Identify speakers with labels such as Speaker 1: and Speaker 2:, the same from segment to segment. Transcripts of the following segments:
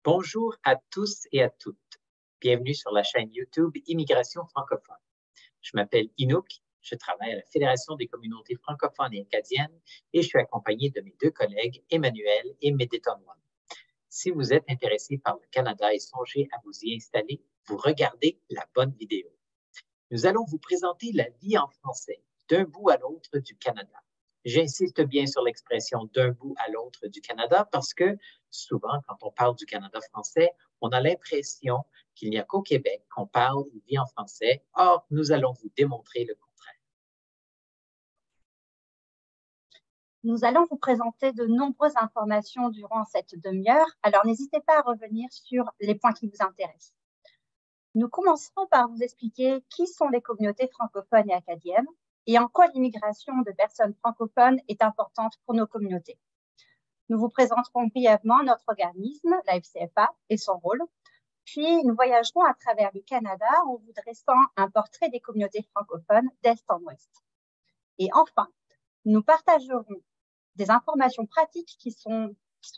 Speaker 1: Bonjour à tous et à toutes. Bienvenue sur la chaîne YouTube Immigration francophone. Je m'appelle Inouk, je travaille à la Fédération des communautés francophones et acadiennes et je suis accompagné de mes deux collègues Emmanuel et Médétonwan. Si vous êtes intéressé par le Canada et songez à vous y installer, vous regardez la bonne vidéo. Nous allons vous présenter la vie en français d'un bout à l'autre du Canada. J'insiste bien sur l'expression d'un bout à l'autre du Canada parce que souvent, quand on parle du Canada français, on a l'impression qu'il n'y a qu'au Québec qu'on parle et vit en français. Or, nous allons vous démontrer le contraire.
Speaker 2: Nous allons vous présenter de nombreuses informations durant cette demi-heure, alors n'hésitez pas à revenir sur les points qui vous intéressent. Nous commencerons par vous expliquer qui sont les communautés francophones et acadiennes et en quoi l'immigration de personnes francophones est importante pour nos communautés. Nous vous présenterons brièvement notre organisme, la FCFA, et son rôle. Puis, nous voyagerons à travers le Canada en vous dressant un portrait des communautés francophones d'est en ouest. Et enfin, nous partagerons des informations pratiques qui sont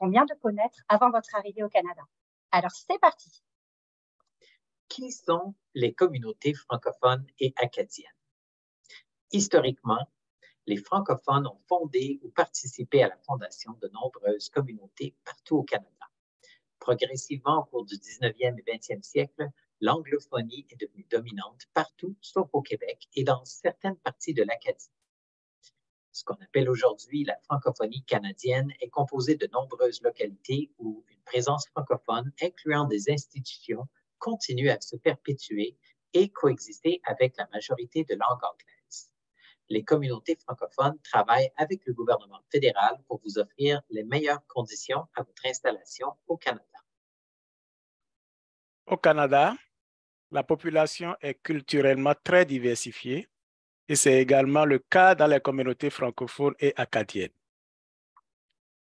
Speaker 2: bien de connaître avant votre arrivée au Canada. Alors, c'est parti!
Speaker 1: Qui sont les communautés francophones et acadiennes? Historiquement, les francophones ont fondé ou participé à la fondation de nombreuses communautés partout au Canada. Progressivement, au cours du 19e et 20e siècle, l'anglophonie est devenue dominante partout, sauf au Québec et dans certaines parties de l'Acadie. Ce qu'on appelle aujourd'hui la francophonie canadienne est composée de nombreuses localités où une présence francophone, incluant des institutions, continue à se perpétuer et coexister avec la majorité de langue anglaise. Les communautés francophones travaillent avec le gouvernement fédéral pour vous offrir les meilleures conditions à votre installation au Canada.
Speaker 3: Au Canada, la population est culturellement très diversifiée et c'est également le cas dans les communautés francophones et acadiennes.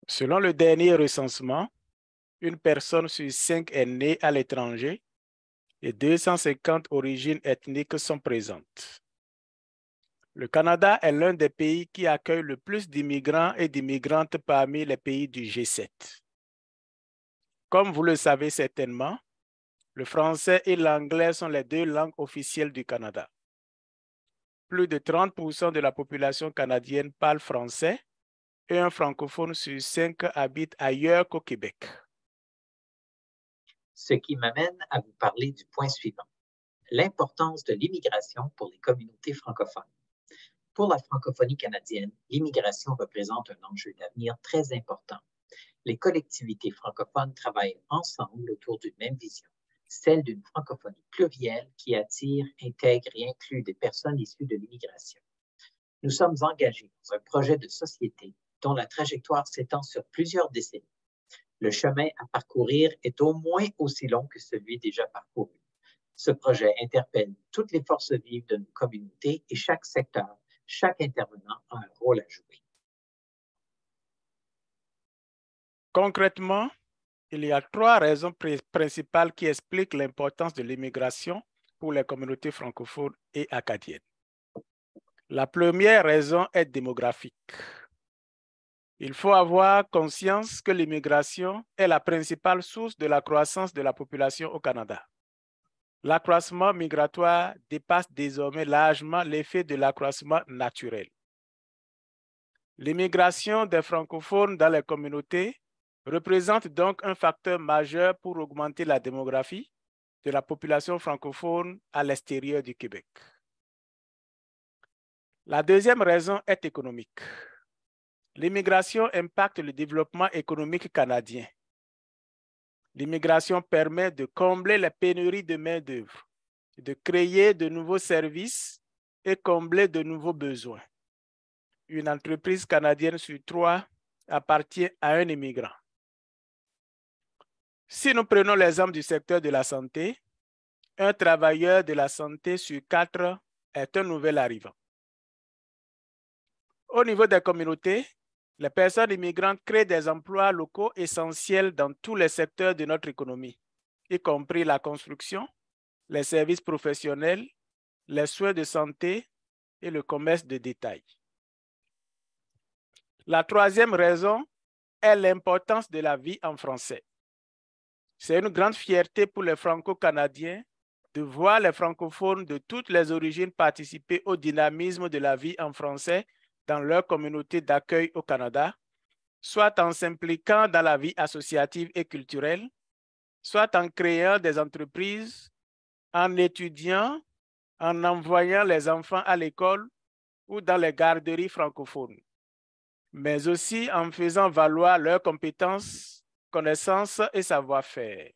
Speaker 3: Selon le dernier recensement, une personne sur 5 est née à l'étranger et 250 origines ethniques sont présentes. Le Canada est l'un des pays qui accueille le plus d'immigrants et d'immigrantes parmi les pays du G7. Comme vous le savez certainement, le français et l'anglais sont les deux langues officielles du Canada. Plus de 30% de la population canadienne parle français et un francophone sur 5 habite ailleurs qu'au Québec.
Speaker 1: Ce qui m'amène à vous parler du point suivant, l'importance de l'immigration pour les communautés francophones. Pour la francophonie canadienne, l'immigration représente un enjeu d'avenir très important. Les collectivités francophones travaillent ensemble autour d'une même vision, celle d'une francophonie plurielle qui attire, intègre et inclut des personnes issues de l'immigration. Nous sommes engagés dans un projet de société dont la trajectoire s'étend sur plusieurs décennies. Le chemin à parcourir est au moins aussi long que celui déjà parcouru. Ce projet interpelle toutes les forces vives de nos communautés et chaque secteur, chaque intervenant a un rôle à jouer.
Speaker 3: Concrètement, il y a 3 raisons principales qui expliquent l'importance de l'immigration pour les communautés francophones et acadiennes. La première raison est démographique. Il faut avoir conscience que l'immigration est la principale source de la croissance de la population au Canada. L'accroissement migratoire dépasse désormais largement l'effet de l'accroissement naturel. L'immigration des francophones dans les communautés représente donc un facteur majeur pour augmenter la démographie de la population francophone à l'extérieur du Québec. La deuxième raison est économique. L'immigration impacte le développement économique canadien. L'immigration permet de combler les pénuries de main-d'œuvre, de créer de nouveaux services et combler de nouveaux besoins. Une entreprise canadienne sur 3 appartient à un immigrant. Si nous prenons l'exemple du secteur de la santé, un travailleur de la santé sur 4 est un nouvel arrivant. Au niveau des communautés, les personnes immigrantes créent des emplois locaux essentiels dans tous les secteurs de notre économie, y compris la construction, les services professionnels, les soins de santé et le commerce de détail. La troisième raison est l'importance de la vie en français. C'est une grande fierté pour les Franco-Canadiens de voir les francophones de toutes les origines participer au dynamisme de la vie en français dans leur communauté d'accueil au Canada, soit en s'impliquant dans la vie associative et culturelle, soit en créant des entreprises, en étudiant, en envoyant les enfants à l'école ou dans les garderies francophones, mais aussi en faisant valoir leurs compétences, connaissances et savoir-faire.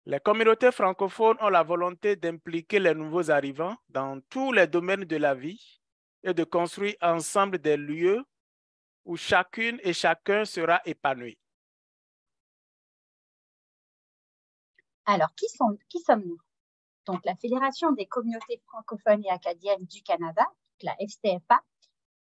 Speaker 3: Les communautés francophones ont la volonté d'impliquer les nouveaux arrivants dans tous les domaines de la vie et de construire ensemble des lieux où chacune et chacun sera épanoui.
Speaker 2: Alors, qui sommes-nous? Donc, la Fédération des communautés francophones et acadiennes du Canada, la FCFA,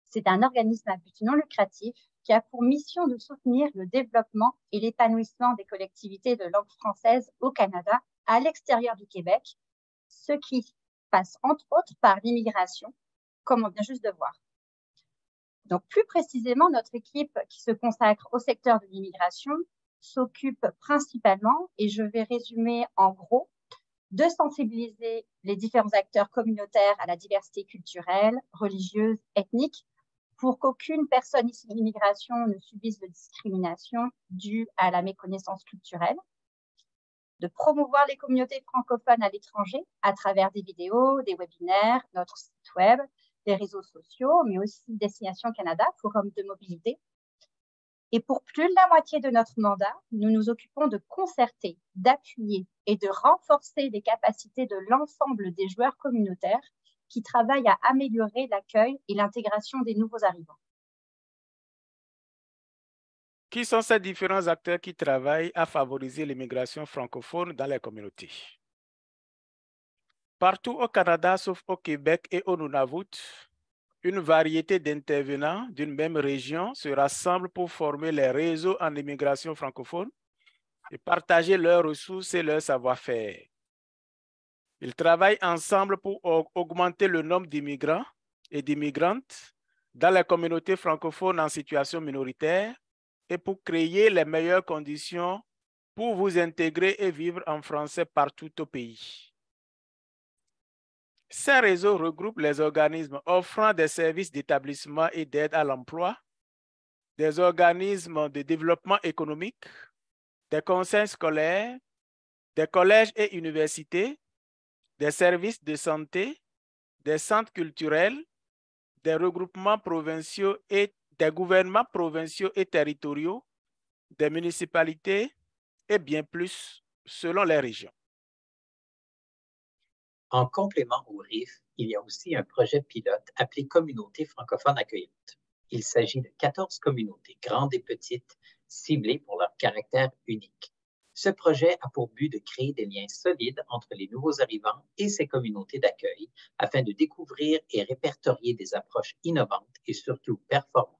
Speaker 2: c'est un organisme à but non lucratif qui a pour mission de soutenir le développement et l'épanouissement des collectivités de langue française au Canada, à l'extérieur du Québec, ce qui passe entre autres par l'immigration, comme on vient juste de voir. Donc, plus précisément, notre équipe qui se consacre au secteur de l'immigration s'occupe principalement, et je vais résumer en gros, de sensibiliser les différents acteurs communautaires à la diversité culturelle, religieuse, ethnique, pour qu'aucune personne issue de l'immigration ne subisse de discrimination due à la méconnaissance culturelle, de promouvoir les communautés francophones à l'étranger à travers des vidéos, des webinaires, notre site web, des réseaux sociaux, mais aussi Destination Canada, forum de mobilité. Et pour plus de la moitié de notre mandat, nous nous occupons de concerter, d'appuyer et de renforcer les capacités de l'ensemble des joueurs communautaires qui travaillent à améliorer l'accueil et l'intégration des nouveaux arrivants.
Speaker 3: Qui sont ces différents acteurs qui travaillent à favoriser l'immigration francophone dans les communautés? Partout au Canada, sauf au Québec et au Nunavut, une variété d'intervenants d'une même région se rassemblent pour former les réseaux en immigration francophone et partager leurs ressources et leurs savoir-faire. Ils travaillent ensemble pour augmenter le nombre d'immigrants et d'immigrantes dans les communautés francophones en situation minoritaire et pour créer les meilleures conditions pour vous intégrer et vivre en français partout au pays. Ces réseaux regroupent les organismes offrant des services d'établissement et d'aide à l'emploi, des organismes de développement économique, des conseils scolaires, des collèges et universités, des services de santé, des centres culturels, des regroupements provinciaux et des gouvernements provinciaux et territoriaux, des municipalités et bien plus selon les régions.
Speaker 1: En complément au RIF, il y a aussi un projet pilote appelé Communauté francophone accueillante. Il s'agit de 14 communautés, grandes et petites, ciblées pour leur caractère unique. Ce projet a pour but de créer des liens solides entre les nouveaux arrivants et ces communautés d'accueil afin de découvrir et répertorier des approches innovantes et surtout performantes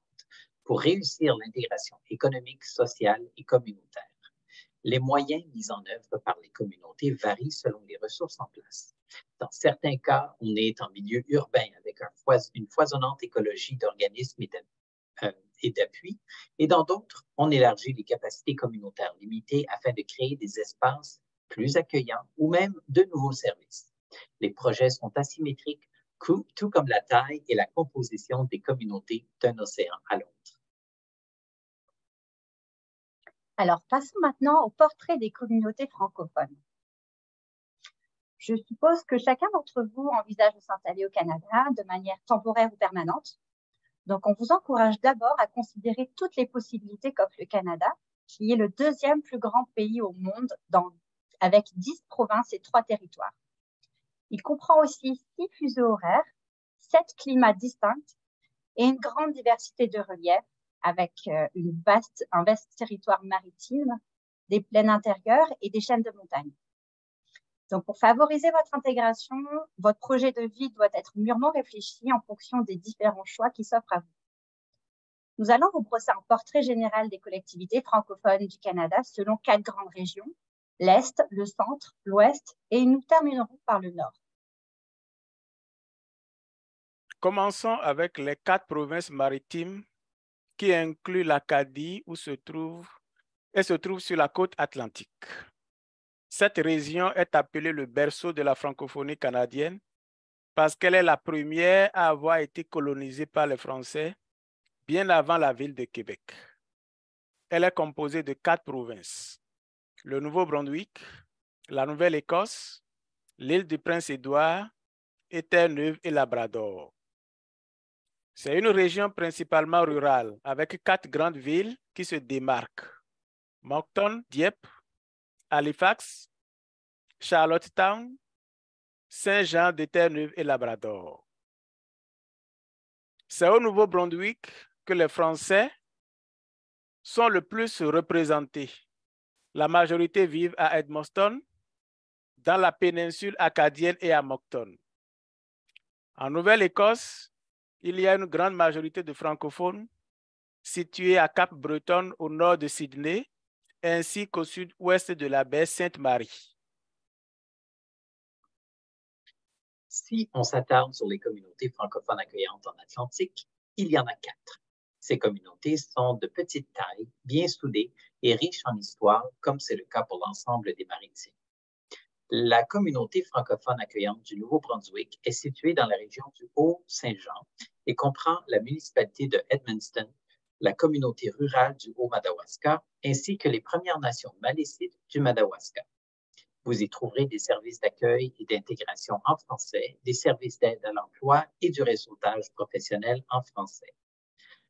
Speaker 1: pour réussir l'intégration économique, sociale et communautaire. Les moyens mis en œuvre par les communautés varient selon les ressources en place. Dans certains cas, on est en milieu urbain avec une foisonnante écologie d'organismes et d'appui, et dans d'autres, on élargit les capacités communautaires limitées afin de créer des espaces plus accueillants ou même de nouveaux services. Les projets sont asymétriques, tout comme la taille et la composition des communautés d'un océan à l'autre.
Speaker 2: Alors, passons maintenant au portrait des communautés francophones. Je suppose que chacun d'entre vous envisage de s'installer au Canada de manière temporaire ou permanente. Donc, on vous encourage d'abord à considérer toutes les possibilités qu'offre le Canada, qui est le deuxième plus grand pays au monde avec 10 provinces et 3 territoires. Il comprend aussi 6 fuseaux horaires, 7 climats distincts et une grande diversité de reliefs avec un vaste territoire maritime, des plaines intérieures et des chaînes de montagnes. Donc, pour favoriser votre intégration, votre projet de vie doit être mûrement réfléchi en fonction des différents choix qui s'offrent à vous. Nous allons vous brosser un portrait général des collectivités francophones du Canada selon 4 grandes régions, l'Est, le Centre, l'Ouest, et nous terminerons par le Nord.
Speaker 3: Commençons avec les 4 provinces maritimes qui incluent l'Acadie où se trouve et se trouve sur la côte atlantique. Cette région est appelée le berceau de la francophonie canadienne parce qu'elle est la première à avoir été colonisée par les Français bien avant la ville de Québec. Elle est composée de 4 provinces: le Nouveau-Brunswick, la Nouvelle-Écosse, l'île du Prince-Édouard et Terre-Neuve et Labrador. C'est une région principalement rurale avec 4 grandes villes qui se démarquent: Moncton, Dieppe, Halifax, Charlottetown, Saint-Jean de Terre-Neuve et Labrador. C'est au Nouveau-Brunswick que les Français sont le plus représentés. La majorité vivent à Edmundston, dans la péninsule acadienne et à Moncton. En Nouvelle-Écosse, il y a une grande majorité de francophones situés à Cap-Breton au nord de Sydney, ainsi qu'au sud-ouest de la baie Sainte-Marie.
Speaker 1: Si on s'attarde sur les communautés francophones accueillantes en Atlantique, il y en a 4. Ces communautés sont de petite taille, bien soudées et riches en histoire, comme c'est le cas pour l'ensemble des Maritimes. La communauté francophone accueillante du Nouveau-Brunswick est située dans la région du Haut-Saint-Jean et comprend la municipalité de Edmundston, la communauté rurale du Haut-Madawaska, ainsi que les Premières Nations malécites du Madawaska. Vous y trouverez des services d'accueil et d'intégration en français, des services d'aide à l'emploi et du réseautage professionnel en français.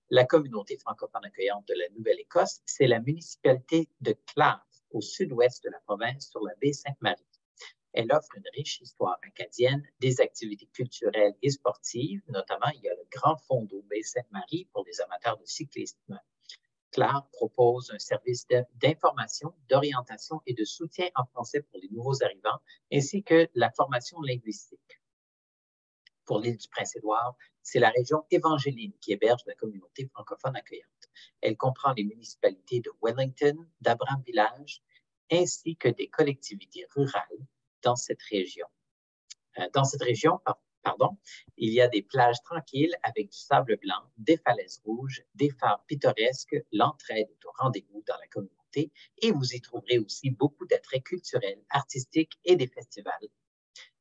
Speaker 1: La communauté francophone accueillante de la Nouvelle-Écosse, c'est la municipalité de Clare, au sud-ouest de la province, sur la baie Sainte-Marie. Elle offre une riche histoire acadienne, des activités culturelles et sportives, notamment il y a le Grand Fond d'eau baie Sainte-Marie pour les amateurs de cyclisme. Clare propose un service d'information, d'orientation et de soutien en français pour les nouveaux arrivants, ainsi que la formation linguistique. Pour l'île du Prince-Édouard, c'est la région évangéline qui héberge la communauté francophone accueillante. Elle comprend les municipalités de Wellington, d'Abram Village, ainsi que des collectivités rurales dans cette région. Il y a des plages tranquilles avec du sable blanc, des falaises rouges, des phares pittoresques. L'entraide est au rendez-vous dans la communauté et vous y trouverez aussi beaucoup d'attraits culturels, artistiques et des festivals.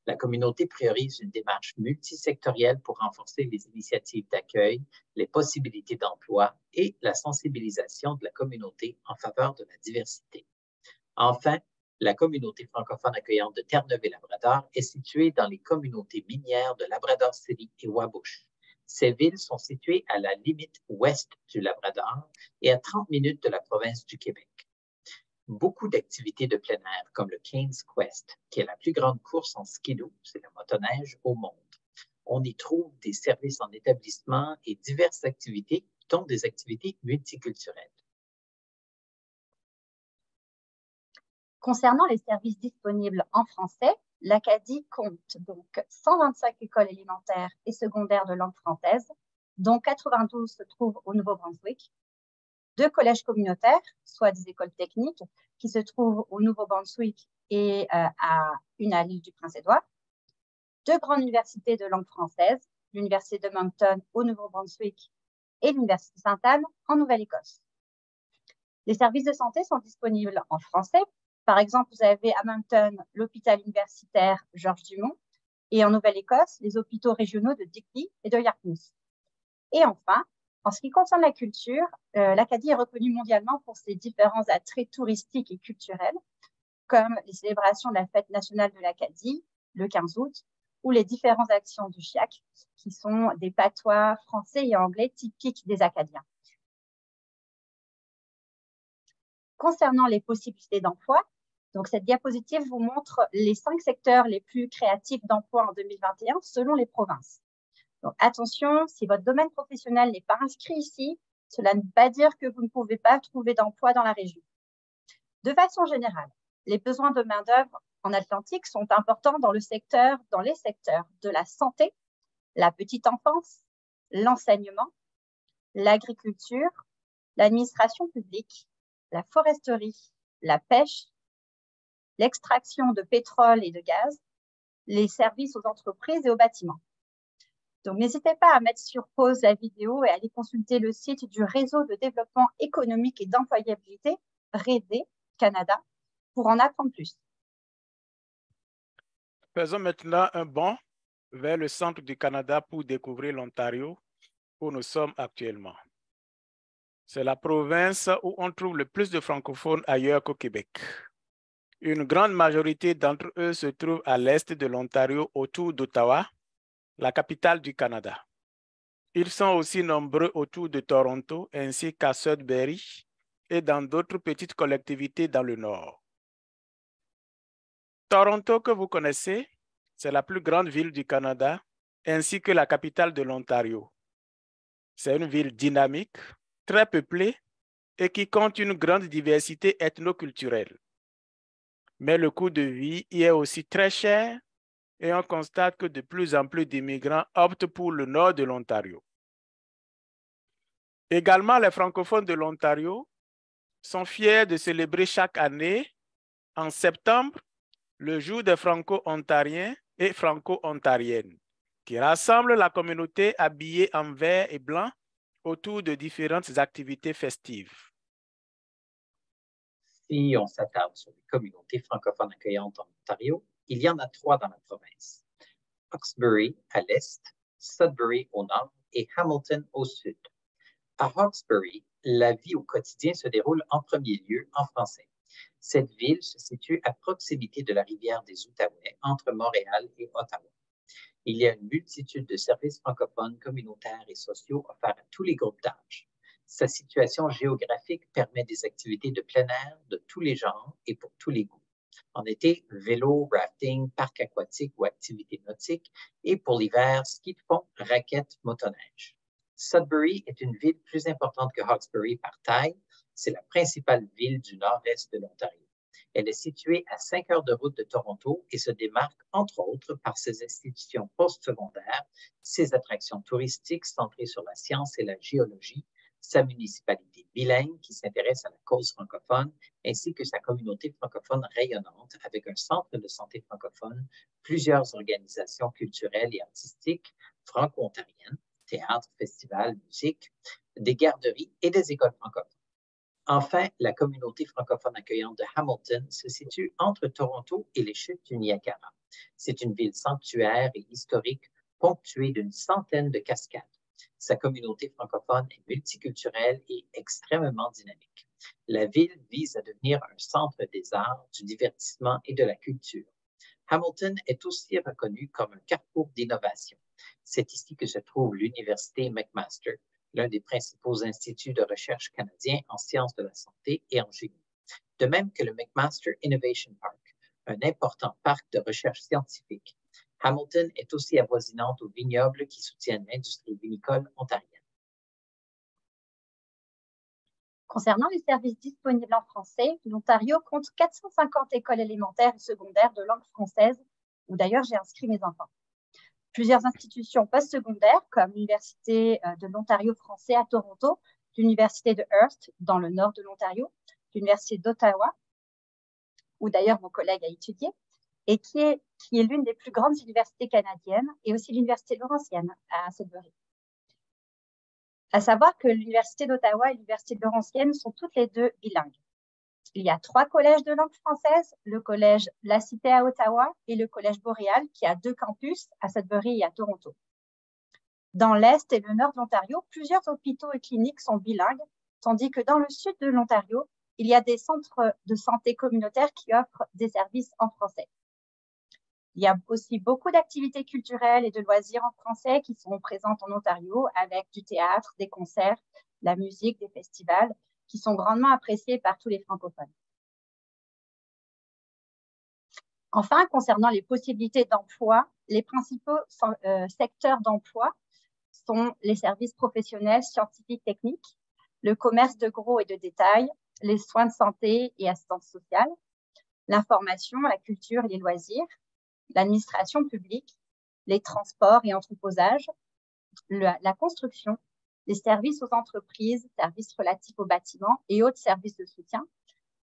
Speaker 1: La communauté priorise une démarche multisectorielle pour renforcer les initiatives d'accueil, les possibilités d'emploi et la sensibilisation de la communauté en faveur de la diversité. Enfin, la communauté francophone accueillante de Terre-Neuve et Labrador est située dans les communautés minières de Labrador City et Wabush. Ces villes sont situées à la limite ouest du Labrador et à 30 minutes de la province du Québec. Beaucoup d'activités de plein air, comme le Cairns Quest, qui est la plus grande course en skidoo, c'est la motoneige au monde. On y trouve des services en établissement et diverses activités, dont des activités multiculturelles.
Speaker 2: Concernant les services disponibles en français, l'Acadie compte donc 125 écoles élémentaires et secondaires de langue française, dont 92 se trouvent au Nouveau-Brunswick, 2 collèges communautaires, soit des écoles techniques, qui se trouvent au Nouveau-Brunswick et une à l'île du Prince-Édouard, 2 grandes universités de langue française, l'Université de Moncton au Nouveau-Brunswick et l'Université Sainte-Anne en Nouvelle-Écosse. Les services de santé sont disponibles en français. Par exemple, vous avez à Moncton l'hôpital universitaire Georges Dumont et en Nouvelle-Écosse, les hôpitaux régionaux de Digby et de Yarmouth. Et enfin, en ce qui concerne la culture, l'Acadie est reconnue mondialement pour ses différents attraits touristiques et culturels, comme les célébrations de la fête nationale de l'Acadie, le 15 août, ou les différentes actions du CHIAC, qui sont des patois français et anglais typiques des Acadiens. Concernant les possibilités d'emploi, donc cette diapositive vous montre les 5 secteurs les plus créatifs d'emploi en 2021 selon les provinces. Donc attention, si votre domaine professionnel n'est pas inscrit ici, cela ne veut pas dire que vous ne pouvez pas trouver d'emploi dans la région. De façon générale, les besoins de main-d'œuvre en Atlantique sont importants dans les secteurs de la santé, la petite enfance, l'enseignement, l'agriculture, l'administration publique, la foresterie, la pêche, l'extraction de pétrole et de gaz, les services aux entreprises et aux bâtiments. Donc, n'hésitez pas à mettre sur pause la vidéo et à aller consulter le site du Réseau de développement économique et d'employabilité Rêver Canada pour en apprendre plus.
Speaker 3: Faisons maintenant un bond vers le centre du Canada pour découvrir l'Ontario, où nous sommes actuellement. C'est la province où on trouve le plus de francophones ailleurs qu'au Québec. Une grande majorité d'entre eux se trouvent à l'est de l'Ontario, autour d'Ottawa, la capitale du Canada. Ils sont aussi nombreux autour de Toronto ainsi qu'à Sudbury et dans d'autres petites collectivités dans le nord. Toronto, que vous connaissez, c'est la plus grande ville du Canada ainsi que la capitale de l'Ontario. C'est une ville dynamique, très peuplée et qui compte une grande diversité ethno-culturelle. Mais le coût de vie y est aussi très cher et on constate que de plus en plus d'immigrants optent pour le nord de l'Ontario. Également, les francophones de l'Ontario sont fiers de célébrer chaque année, en septembre, le jour des Franco-Ontariens et Franco-Ontariennes, qui rassemble la communauté habillée en vert et blanc autour de différentes activités festives.
Speaker 1: Si on s'attarde sur les communautés francophones accueillantes en Ontario, il y en a 3 dans la province. Hawkesbury à l'est, Sudbury au nord et Hamilton au sud. À Hawkesbury, la vie au quotidien se déroule en premier lieu en français. Cette ville se situe à proximité de la rivière des Outaouais, entre Montréal et Ottawa. Il y a une multitude de services francophones, communautaires et sociaux offerts à tous les groupes d'âge. Sa situation géographique permet des activités de plein air de tous les genres et pour tous les goûts. En été, vélo, rafting, parc aquatique ou activités nautiques, et pour l'hiver, ski de fond, raquettes, motoneige. Sudbury est une ville plus importante que Hawkesbury par taille. C'est la principale ville du nord-est de l'Ontario. Elle est située à 5 heures de route de Toronto et se démarque, entre autres, par ses institutions postsecondaires, ses attractions touristiques centrées sur la science et la géologie, sa municipalité bilingue qui s'intéresse à la cause francophone, ainsi que sa communauté francophone rayonnante avec un centre de santé francophone, plusieurs organisations culturelles et artistiques franco-ontariennes, théâtre, festivals, musique, des garderies et des écoles francophones. Enfin, la communauté francophone accueillante de Hamilton se situe entre Toronto et les chutes du Niagara. C'est une ville sanctuaire et historique ponctuée d'une centaine de cascades. Sa communauté francophone est multiculturelle et extrêmement dynamique. La ville vise à devenir un centre des arts, du divertissement et de la culture. Hamilton est aussi reconnu comme un carrefour d'innovation. C'est ici que se trouve l'Université McMaster, l'un des principaux instituts de recherche canadiens en sciences de la santé et en génie. De même que le McMaster Innovation Park, un important parc de recherche scientifique. Hamilton est aussi avoisinante aux vignobles qui soutiennent l'industrie vinicole ontarienne.
Speaker 2: Concernant les services disponibles en français, l'Ontario compte 450 écoles élémentaires et secondaires de langue française, où d'ailleurs j'ai inscrit mes enfants. Plusieurs institutions postsecondaires, comme l'Université de l'Ontario français à Toronto, l'Université de Hearst dans le nord de l'Ontario, l'Université d'Ottawa, où d'ailleurs mon collègue a étudié, et qui est l'une des plus grandes universités canadiennes, et aussi l'Université Laurentienne à Sudbury. À savoir que l'Université d'Ottawa et l'Université Laurentienne sont toutes les deux bilingues. Il y a 3 collèges de langue française, le collège La Cité à Ottawa et le collège Boréal, qui a 2 campus à Sudbury et à Toronto. Dans l'Est et le Nord de l'Ontario, plusieurs hôpitaux et cliniques sont bilingues, tandis que dans le Sud de l'Ontario, il y a des centres de santé communautaires qui offrent des services en français. Il y a aussi beaucoup d'activités culturelles et de loisirs en français qui sont présentes en Ontario, avec du théâtre, des concerts, la musique, des festivals, qui sont grandement appréciés par tous les francophones. Enfin, concernant les possibilités d'emploi, les principaux secteurs d'emploi sont les services professionnels, scientifiques, techniques, le commerce de gros et de détail, les soins de santé et assistance sociale, l'information, la culture et les loisirs, l'administration publique, les transports et entreposages, la construction, les services aux entreprises, services relatifs aux bâtiments et autres services de soutien,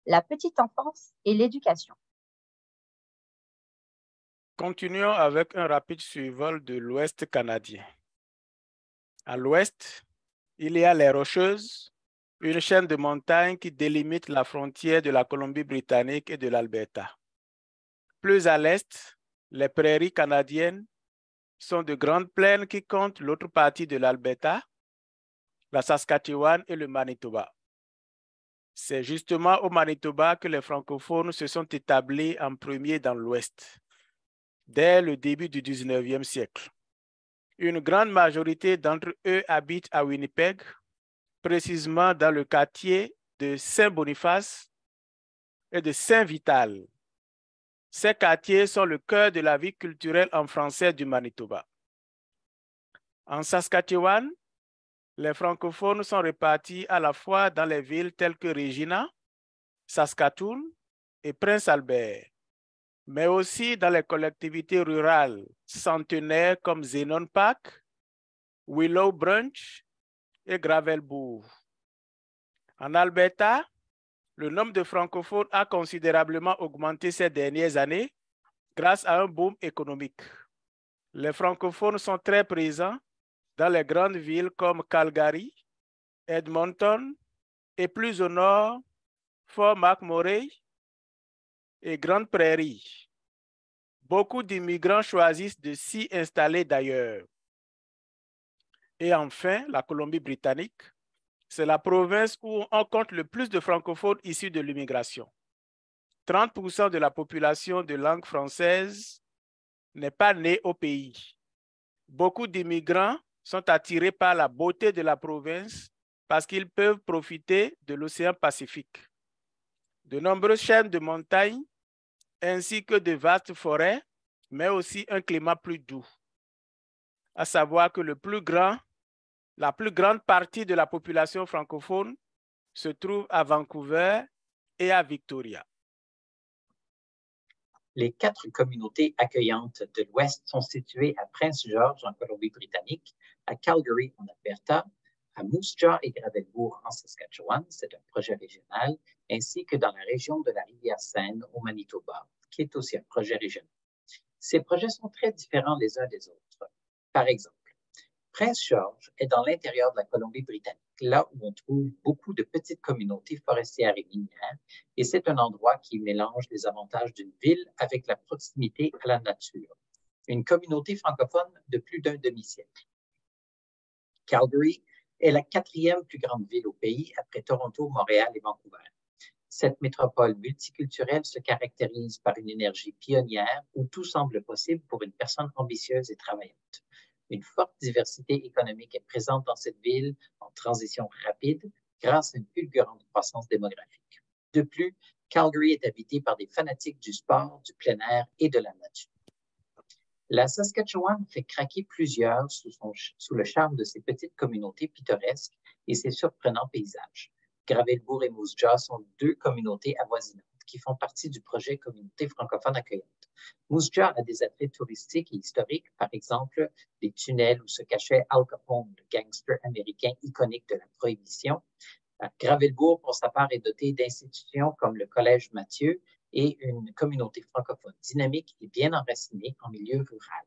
Speaker 2: la petite enfance et l'éducation.
Speaker 3: Continuons avec un rapide survol de l'Ouest canadien. À l'ouest, il y a les Rocheuses, une chaîne de montagnes qui délimite la frontière de la Colombie-Britannique et de l'Alberta. Plus à l'est, les prairies canadiennes sont de grandes plaines qui comptent l'autre partie de l'Alberta, la Saskatchewan et le Manitoba. C'est justement au Manitoba que les francophones se sont établis en premier dans l'Ouest, dès le début du 19e siècle. Une grande majorité d'entre eux habitent à Winnipeg, précisément dans le quartier de Saint-Boniface et de Saint-Vital. Ces quartiers sont le cœur de la vie culturelle en français du Manitoba. En Saskatchewan, les francophones sont répartis à la fois dans les villes telles que Regina, Saskatoon et Prince Albert, mais aussi dans les collectivités rurales centenaires comme Zenon Park, Willow Branch et Gravelbourg. En Alberta, le nombre de francophones a considérablement augmenté ces dernières années grâce à un boom économique. Les francophones sont très présents dans les grandes villes comme Calgary, Edmonton et plus au nord, Fort McMurray et Grande Prairie. Beaucoup d'immigrants choisissent de s'y installer d'ailleurs. Et enfin, la Colombie-Britannique, c'est la province où on compte le plus de francophones issus de l'immigration. 30% de la population de langue française n'est pas née au pays. Beaucoup d'immigrants sont attirés par la beauté de la province parce qu'ils peuvent profiter de l'océan Pacifique. De nombreuses chaînes de montagnes ainsi que de vastes forêts, mais aussi un climat plus doux. À savoir que la plus grande partie de la population francophone se trouve à Vancouver et à Victoria.
Speaker 1: Les 4 communautés accueillantes de l'Ouest sont situées à Prince George en Colombie-Britannique, à Calgary en Alberta, à Moose Jaw et Gravelbourg en Saskatchewan, c'est un projet régional, ainsi que dans la région de la Rivière-Seine au Manitoba, qui est aussi un projet régional. Ces projets sont très différents les uns des autres. Par exemple, Prince George est dans l'intérieur de la Colombie-Britannique, là où on trouve beaucoup de petites communautés forestières et minières, et c'est un endroit qui mélange les avantages d'une ville avec la proximité à la nature. Une communauté francophone de plus d'un demi-siècle. Calgary est la 4e plus grande ville au pays après Toronto, Montréal et Vancouver. Cette métropole multiculturelle se caractérise par une énergie pionnière où tout semble possible pour une personne ambitieuse et travaillante. Une forte diversité économique est présente dans cette ville en transition rapide grâce à une fulgurante croissance démographique. De plus, Calgary est habitée par des fanatiques du sport, du plein air et de la nature. La Saskatchewan fait craquer plusieurs sous le charme de ses petites communautés pittoresques et ses surprenants paysages. Gravelbourg et Moose Jaw sont 2 communautés avoisinantes qui font partie du projet Communauté francophone accueillante. Moose Jaw a des attraits touristiques et historiques, par exemple des tunnels où se cachait Al Capone, le gangster américain iconique de la Prohibition. Gravelbourg, pour sa part, est doté d'institutions comme le Collège Mathieu et une communauté francophone dynamique et bien enracinée en milieu rural.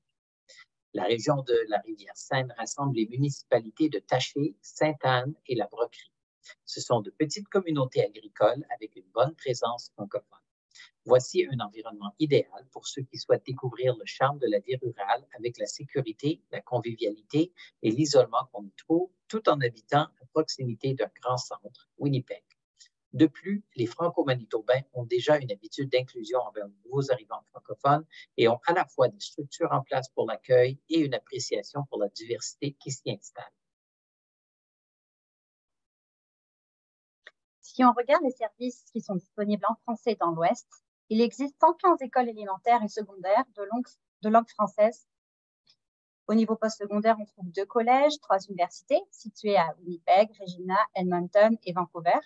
Speaker 1: La région de la Rivière-Seine rassemble les municipalités de Taché, Sainte-Anne et la Broquerie. Ce sont de petites communautés agricoles avec une bonne présence francophone. Voici un environnement idéal pour ceux qui souhaitent découvrir le charme de la vie rurale avec la sécurité, la convivialité et l'isolement qu'on y trouve, tout en habitant à proximité d'un grand centre, Winnipeg. De plus, les Franco-Manitobains ont déjà une habitude d'inclusion envers les nouveaux arrivants francophones et ont à la fois des structures en place pour l'accueil et une appréciation pour la diversité qui s'y installe.
Speaker 2: Si on regarde les services qui sont disponibles en français dans l'Ouest, il existe 115 écoles élémentaires et secondaires de langue française. Au niveau postsecondaire, on trouve 2 collèges, 3 universités situées à Winnipeg, Regina, Edmonton et Vancouver.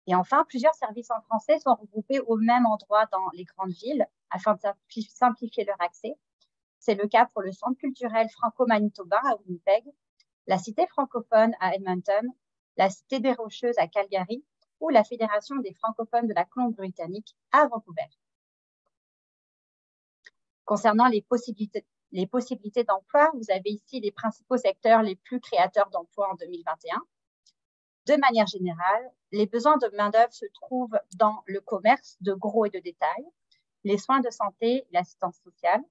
Speaker 2: Et enfin, plusieurs services en français sont regroupés au même endroit dans les grandes villes afin de simplifier leur accès. C'est le cas pour le Centre culturel franco-manitobain à Winnipeg, la Cité francophone à Edmonton, la Cité des Rocheuses à Calgary ou la Fédération des francophones de la Colombie-Britannique à Vancouver. Concernant les possibilités d'emploi, vous avez ici les principaux secteurs les plus créateurs d'emplois en 2021. De manière générale, les besoins de main-d'œuvre se trouvent dans le commerce de gros et de détail, les soins de santé et l'assistance sociale,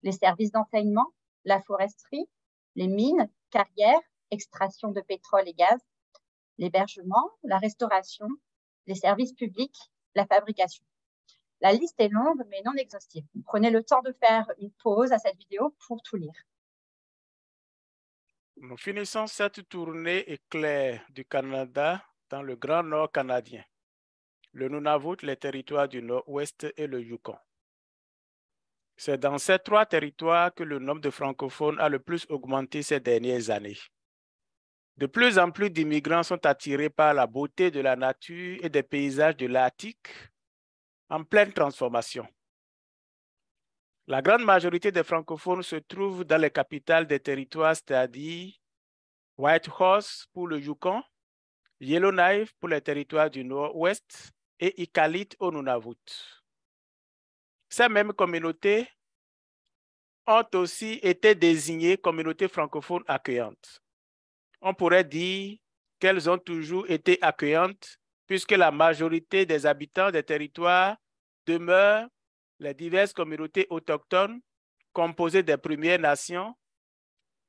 Speaker 2: les services d'enseignement, la foresterie, les mines, carrières, extraction de pétrole et gaz, l'hébergement, la restauration, les services publics, la fabrication. La liste est longue, mais non exhaustive. Prenez le temps de faire une pause à cette vidéo pour tout lire.
Speaker 3: Nous finissons cette tournée éclair du Canada dans le Grand Nord canadien, le Nunavut, les territoires du Nord-Ouest et le Yukon. C'est dans ces trois territoires que le nombre de francophones a le plus augmenté ces dernières années. De plus en plus d'immigrants sont attirés par la beauté de la nature et des paysages de l'Arctique en pleine transformation. La grande majorité des francophones se trouvent dans les capitales des territoires, c'est-à-dire Whitehorse pour le Yukon, Yellowknife pour les territoires du Nord-Ouest et Iqaluit au Nunavut. Ces mêmes communautés ont aussi été désignées communautés francophones accueillantes. On pourrait dire qu'elles ont toujours été accueillantes puisque la majorité des habitants des territoires demeurent les diverses communautés autochtones composées des Premières Nations,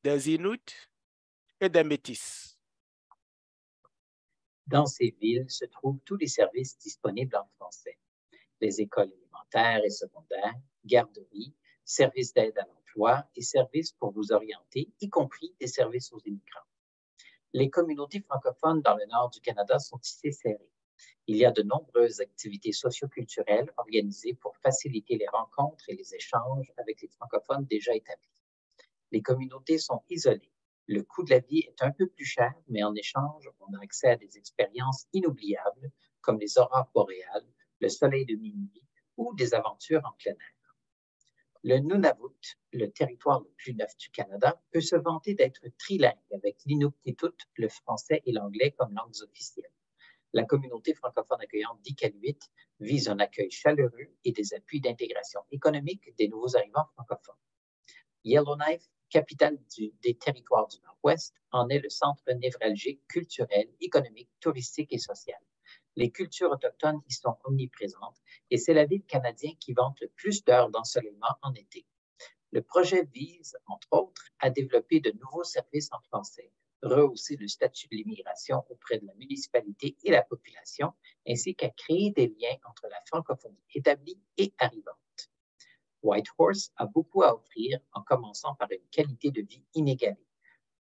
Speaker 3: des Inuits et des Métis.
Speaker 1: Dans ces villes se trouvent tous les services disponibles en français. Les écoles élémentaires et secondaires, garderies, services d'aide à l'emploi et services pour vous orienter, y compris des services aux immigrants. Les communautés francophones dans le nord du Canada sont tissées serrées. Il y a de nombreuses activités socioculturelles organisées pour faciliter les rencontres et les échanges avec les francophones déjà établis. Les communautés sont isolées. Le coût de la vie est un peu plus cher, mais en échange, on a accès à des expériences inoubliables comme les aurores boréales, le soleil de minuit ou des aventures en plein air. Le Nunavut, le territoire le plus neuf du Canada, peut se vanter d'être trilingue avec l'Inuktitut, le français et l'anglais comme langues officielles. La communauté francophone accueillante d'Iqaluit vise un accueil chaleureux et des appuis d'intégration économique des nouveaux arrivants francophones. Yellowknife, capitale des territoires du Nord-Ouest, en est le centre névralgique culturel, économique, touristique et social. Les cultures autochtones y sont omniprésentes et c'est la ville canadienne qui vante le plus d'heures d'ensoleillement en été. Le projet vise, entre autres, à développer de nouveaux services en français, rehausser le statut de l'immigration auprès de la municipalité et la population, ainsi qu'à créer des liens entre la francophonie établie et arrivante. Whitehorse a beaucoup à offrir en commençant par une qualité de vie inégalée,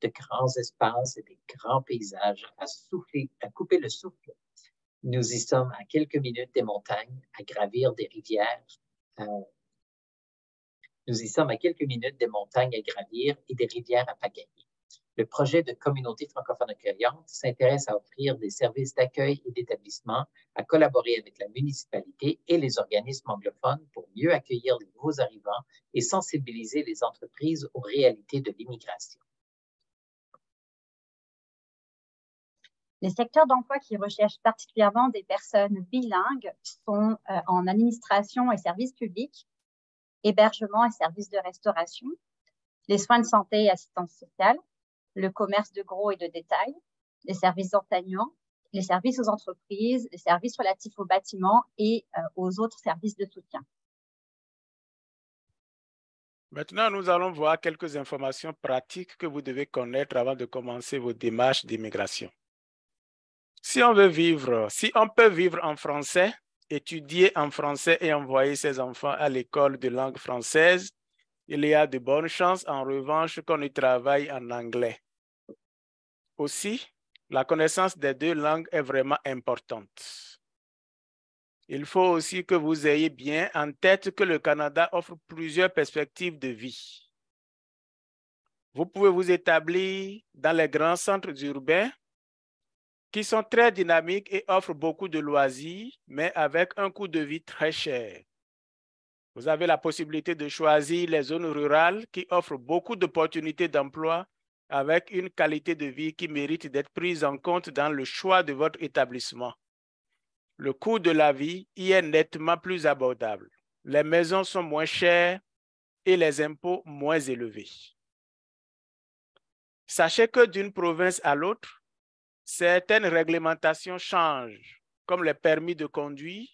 Speaker 1: de grands espaces et des grands paysages à couper le souffle. Nous y sommes à quelques minutes des montagnes, à gravir des rivières. Nous y sommes à quelques minutes des montagnes à gravir et des rivières à pagayer. Le projet de communauté francophone accueillante s'intéresse à offrir des services d'accueil et d'établissement, à collaborer avec la municipalité et les organismes anglophones pour mieux accueillir les nouveaux arrivants et sensibiliser les entreprises aux réalités de l'immigration.
Speaker 2: Les secteurs d'emploi qui recherchent particulièrement des personnes bilingues sont en administration et services publics, hébergement et services de restauration, les soins de santé et assistance sociale, le commerce de gros et de détail, les services d'enseignement, les services aux entreprises, les services relatifs aux bâtiments et aux autres services de soutien.
Speaker 3: Maintenant, nous allons voir quelques informations pratiques que vous devez connaître avant de commencer vos démarches d'immigration. Si on peut vivre en français, étudier en français et envoyer ses enfants à l'école de langue française, il y a de bonnes chances, en revanche, qu'on y travaille en anglais. Aussi, la connaissance des deux langues est vraiment importante. Il faut aussi que vous ayez bien en tête que le Canada offre plusieurs perspectives de vie. Vous pouvez vous établir dans les grands centres urbains qui sont très dynamiques et offrent beaucoup de loisirs, mais avec un coût de vie très cher. Vous avez la possibilité de choisir les zones rurales qui offrent beaucoup d'opportunités d'emploi avec une qualité de vie qui mérite d'être prise en compte dans le choix de votre établissement. Le coût de la vie y est nettement plus abordable. Les maisons sont moins chères et les impôts moins élevés. Sachez que d'une province à l'autre, certaines réglementations changent, comme les permis de conduire,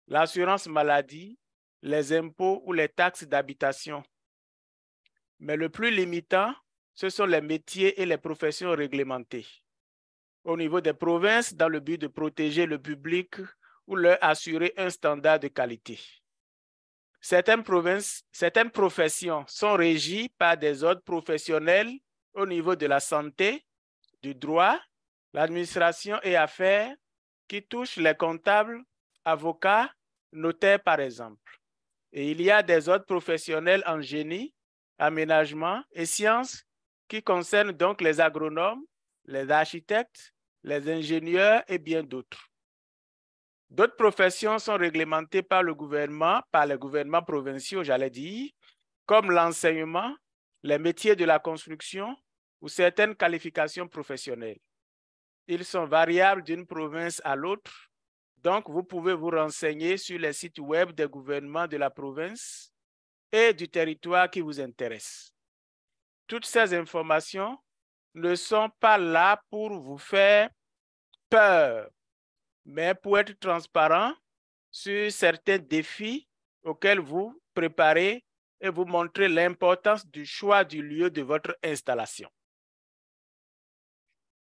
Speaker 3: l'assurance maladie, les impôts ou les taxes d'habitation. Mais le plus limitant, ce sont les métiers et les professions réglementées. Au niveau des provinces, dans le but de protéger le public ou leur assurer un standard de qualité. Certaines professions sont régies par des ordres professionnels au niveau de la santé, du droit, l'administration et affaires qui touchent les comptables, avocats, notaires par exemple. Et il y a des ordres professionnels en génie, aménagement et sciences qui concernent donc les agronomes, les architectes, les ingénieurs et bien d'autres. D'autres professions sont réglementées par les gouvernements provinciaux, j'allais dire, comme l'enseignement, les métiers de la construction ou certaines qualifications professionnelles. Ils sont variables d'une province à l'autre, donc vous pouvez vous renseigner sur les sites web des gouvernements de la province et du territoire qui vous intéresse. Toutes ces informations ne sont pas là pour vous faire peur, mais pour être transparent sur certains défis auxquels vous préparez et vous montrer l'importance du choix du lieu de votre installation.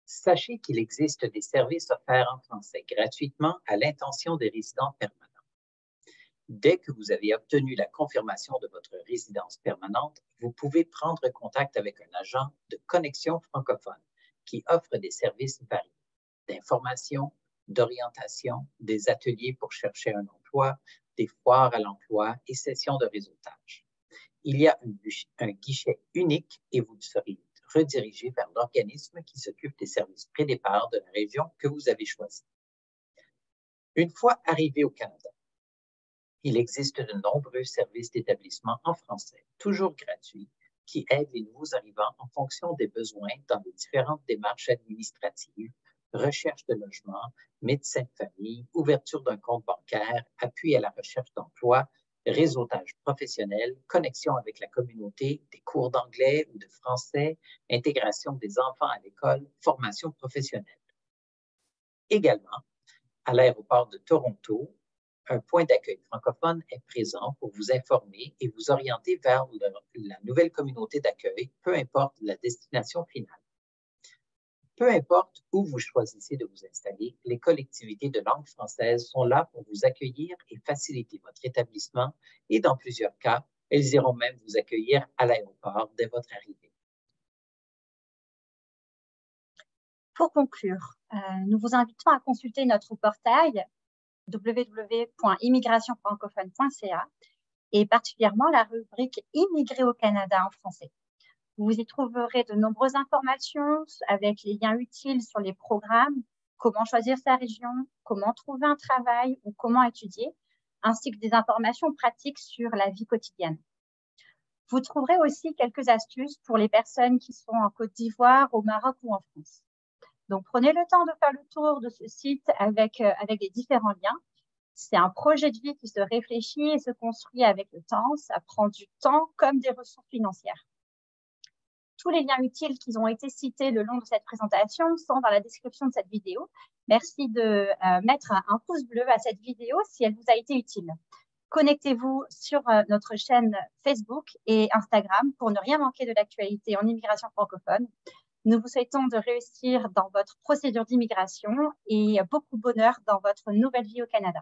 Speaker 1: Sachez qu'il existe des services offerts en français gratuitement à l'intention des résidents permanents. Dès que vous avez obtenu la confirmation de votre résidence permanente, vous pouvez prendre contact avec un agent de connexion francophone qui offre des services variés, d'information, d'orientation, des ateliers pour chercher un emploi, des foires à l'emploi et sessions de réseautage. Il y a un guichet unique et vous serez redirigé vers l'organisme qui s'occupe des services pré-départ de la région que vous avez choisie. Une fois arrivé au Canada, il existe de nombreux services d'établissement en français, toujours gratuits, qui aident les nouveaux arrivants en fonction des besoins dans les différentes démarches administratives, recherche de logement, médecin de famille, ouverture d'un compte bancaire, appui à la recherche d'emploi, réseautage professionnel, connexion avec la communauté, des cours d'anglais ou de français, intégration des enfants à l'école, formation professionnelle. Également, à l'aéroport de Toronto, un point d'accueil francophone est présent pour vous informer et vous orienter vers la nouvelle communauté d'accueil, peu importe la destination finale. Peu importe où vous choisissez de vous installer, les collectivités de langue française sont là pour vous accueillir et faciliter votre établissement et dans plusieurs cas, elles iront même vous accueillir à l'aéroport dès votre arrivée.
Speaker 2: Pour conclure, nous vous invitons à consulter notre portail www.immigrationfrancophone.ca et particulièrement la rubrique « Immigrer au Canada » en français. Vous y trouverez de nombreuses informations avec les liens utiles sur les programmes, comment choisir sa région, comment trouver un travail ou comment étudier, ainsi que des informations pratiques sur la vie quotidienne. Vous trouverez aussi quelques astuces pour les personnes qui sont en Côte d'Ivoire, au Maroc ou en France. Donc, prenez le temps de faire le tour de ce site avec les différents liens. C'est un projet de vie qui se réfléchit et se construit avec le temps. Ça prend du temps comme des ressources financières. Tous les liens utiles qui ont été cités le long de cette présentation sont dans la description de cette vidéo. Merci de mettre un pouce bleu à cette vidéo si elle vous a été utile. Connectez-vous sur notre chaîne Facebook et Instagram pour ne rien manquer de l'actualité en immigration francophone. Nous vous souhaitons de réussir dans votre procédure d'immigration et beaucoup de bonheur dans votre nouvelle vie au Canada.